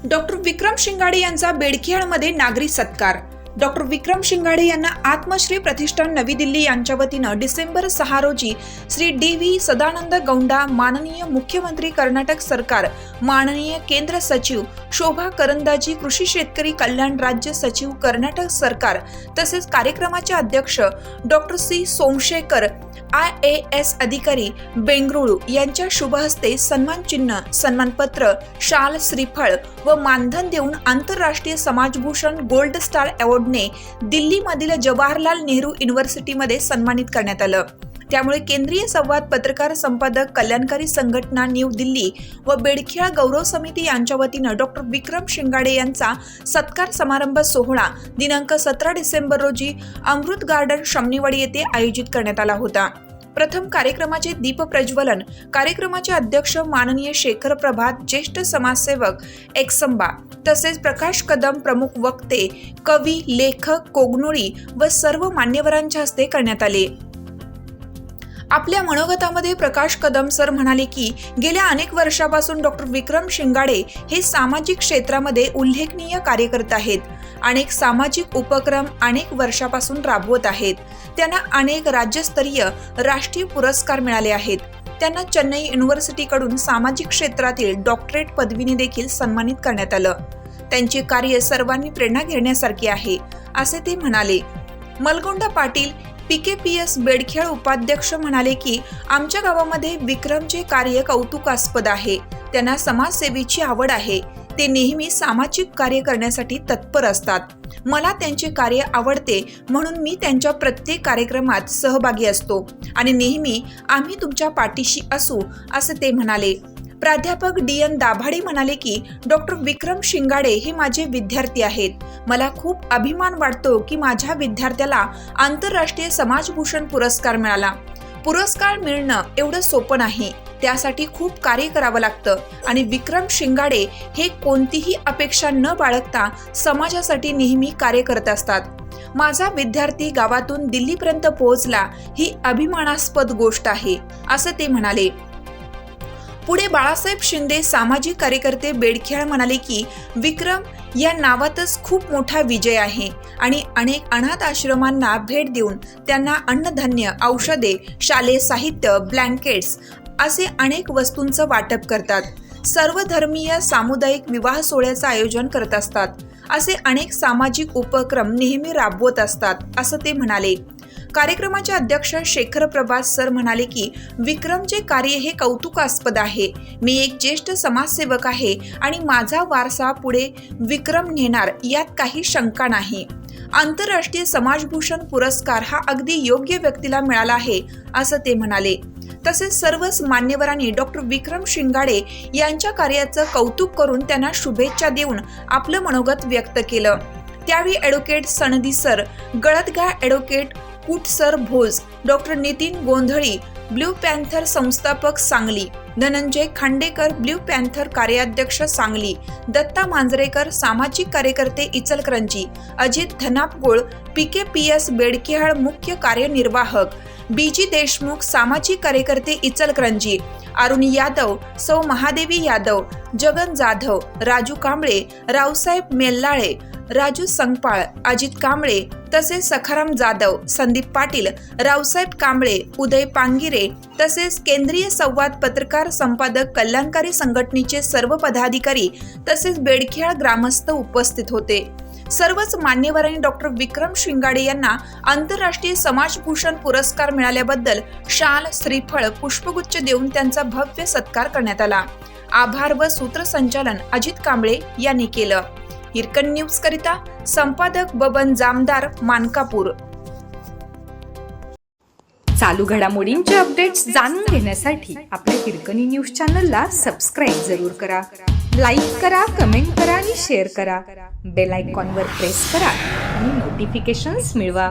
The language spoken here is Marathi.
डॉक्टर विक्रम शिंगाडे यांचा बेडकियाळमध्ये नागरी सत्कार। डॉक्टर विक्रम शिंगाडे यांना आत्मश्री प्रतिष्ठान नवी दिल्ली यांच्या वतीनं डिसेंबर 6 रोजी श्री डी.व्ही. सदानंद गौंडा, माननीय मुख्यमंत्री कर्नाटक सरकार, माननीय केंद्र सचिव शोभा करंदाजी, कृषी शेतकरी कल्याण राज्य सचिव कर्नाटक सरकार, तसेच कार्यक्रमाचे अध्यक्ष डॉक्टर सी सोमशेखर IAS अधिकारी बेंगळुरू यांच्या शुभ हस्ते सन्मान चिन्ह, सन्मानपत्र, शाल, श्रीफळ व मानधन देऊन आंतरराष्ट्रीय समाजभूषण गोल्ड स्टार अवॉर्डने दिल्लीमधील जवाहरलाल नेहरू युनिव्हर्सिटीमध्ये सन्मानित करण्यात आलं। त्यामुळे केंद्रीय संवाद पत्रकार संपादक कल्याणकारी संघटना न्यू दिल्ली व बेडकियाळ गौरव समिती यांच्या वतीनं डॉक्टर विक्रम शिंगाडे यांचा सत्कार समारंभ सोहळा दिनांक 17 डिसेंबर रोजी अमृत गार्डन शमनीवाडी येथे आयोजित करण्यात आला होता। प्रथम कार्यक्रमाचे दीप प्रज्वलन, कार्यक्रमाचे अध्यक्ष माननीय शेखर प्रभात, ज्येष्ठ समाजसेवक एकसंबा, तसेच प्रकाश कदम प्रमुख वक्ते, कवी, लेखक, कोगनोळी व सर्व मान्यवरांच्या हस्ते करण्यात आले। आपल्या मनोगतामध्ये प्रकाश कदम सर म्हणाले की गेल्या अनेक वर्षापासून डॉक्टर विक्रम शिंगाडे हे सामाजिक क्षेत्रामध्ये उल्लेखनीय कार्य करत आहेत। अनेक सामाजिक उपक्रम अनेक वर्षापासून राबवत आहेत। त्यांना अनेक राज्यस्तरीय, राष्ट्रीय पुरस्कार मिळाले आहेत। त्यांना चेन्नई युनिव्हर्सिटीकडून सामाजिक क्षेत्रातील डॉक्टरेट पदवीने देखील सन्मानित करण्यात आलं। त्यांचे कार्य सर्वांनी प्रेरणा घेण्यासारखे आहे, असे ते म्हणाले। मलगोंडा पाटील PKPS बेडकियाळ उपाध्यक्ष म्हणाले की आमच्या गावामध्ये विक्रमचे कार्य कौतुकास्पद आहे। त्यांना समाजसेवेची आवड आहे। ते नेहमी सामाजिक कार्य करण्यासाठी तत्पर असतात। मला त्यांचे कार्य आवडते, म्हणून मी त्यांच्या प्रत्येक कार्यक्रमात सहभागी असतो आणि नेहमी आम्ही तुमच्या पाठीशी असू, असे ते म्हणाले। प्राध्यापक DN दाभाडे म्हणाले की डॉक्टर विक्रम शिंगाडे हे माझे विद्यार्थी आहेत। मला खूप अभिमान वाटतो की माझ्या विद्यार्थ्याला आंतरराष्ट्रीय समाजभूषण पुरस्कार मिळाला। पुरस्कार मिळणं एवढं सोपं नाही, त्यासाठी खूप कार्य करावं लागतं आणि विक्रम शिंगाडे हे कोणतीही अपेक्षा न बाळगता समाजासाठी नेहमी कार्य करत असतात। माझा विद्यार्थी गावातून दिल्लीपर्यंत पोहोचला ही अभिमानास्पद गोष्ट आहे, असं ते म्हणाले। पुढे बाळासाहेब शिंदे सामाजिक कार्यकर्ते बेडकियाळ म्हणाले की विक्रम या नावातच खूप मोठा विजय आहे आणि अनेक अनाथ आश्रमांना भेट देऊन त्यांना अन्नधान्य, औषधे, शालेय साहित्य, ब्लँकेट्स असे अनेक वस्तूंचं वाटप करतात। सर्वधर्मीय सामुदायिक विवाह सोहळ्याचं आयोजन करत असतात। असे अनेक सामाजिक उपक्रम नेहमी राबवत असतात, असं ते म्हणाले। कार्यक्रमाचे अध्यक्ष शेखर प्रभात सर म्हणाले की विक्रमचे कार्य हे कौतुकास्पद आहे। मी एक ज्येष्ठ समाजसेवक आहे आणि माझा वारसा पुढे विक्रम नेणार यात काही शंका नाही। आंतरराष्ट्रीय समाजभूषण पुरस्कार हा अगदी योग्य व्यक्तीला मिळाला आहे, असं ते म्हणाले। तसेच सर्वच मान्यवरांनी डॉक्टर विक्रम शिंगाडे यांच्या कार्याचं कौतुक करून त्यांना शुभेच्छा देऊन आपलं मनोगत व्यक्त केलं। त्यावेळी ॲडव्होकेट सनदी सर, गळतगाळ ॲडव्होकेट कुटसर भोज, doctor Nitin Gondhali, blue panther संस्थापक सांगली, धनंजय खांडेकर ब्ल्यू पॅन्थर कार्याध्यक्ष सांगली, दत्ता मांजरेकर सामाजिक कार्यकर्ते इचलकरंजी, अजित धनापगोळ PKPS बेडकियाळ मुख्य कार्यनिर्वाहक, BG देशमुख सामाजिक कार्यकर्ते इचलकरंजी, अरुण यादव, सौ महादेवी यादव, जगन जाधव, राजू कांबळे, रावसाहेब मेल्लाळे, राजू संगपाळ, अजित कांबळे, तसेच सखाराम जाधव, संदीप पाटील, रावसाहेब कांबळे, उदय पांगिरे, तसेच केंद्रीय संवाद पत्रकार संपादक कल्याणकारी संघटनेचे सर्व पदाधिकारी तसेच बेडकियाळ ग्रामस्थ उपस्थित होते। सर्वच मान्यवरांनी डॉक्टर विक्रम शिंगाडे यांना आंतरराष्ट्रीय समाजभूषण पुरस्कार मिळाल्याबद्दल शाल, श्रीफळ, पुष्पगुच्छ देऊन त्यांचा भव्य सत्कार करण्यात आला। आभार व सूत्रसंचालन अजित कांबळे यांनी केलं। हिरकणी न्यूज करिता संपादक बबन जामदार, मानकापूर। चालू घडामोडींचे अपडेट्स जाणून घेण्यासाठी आपल्या हिरकणी न्यूज चॅनलला सबस्क्राईब जरूर करा, लाईक करा, कमेंट करा आणि शेअर करा। बेल आयकॉनवर प्रेस करा आणि नोटिफिकेशन्स मिळवा।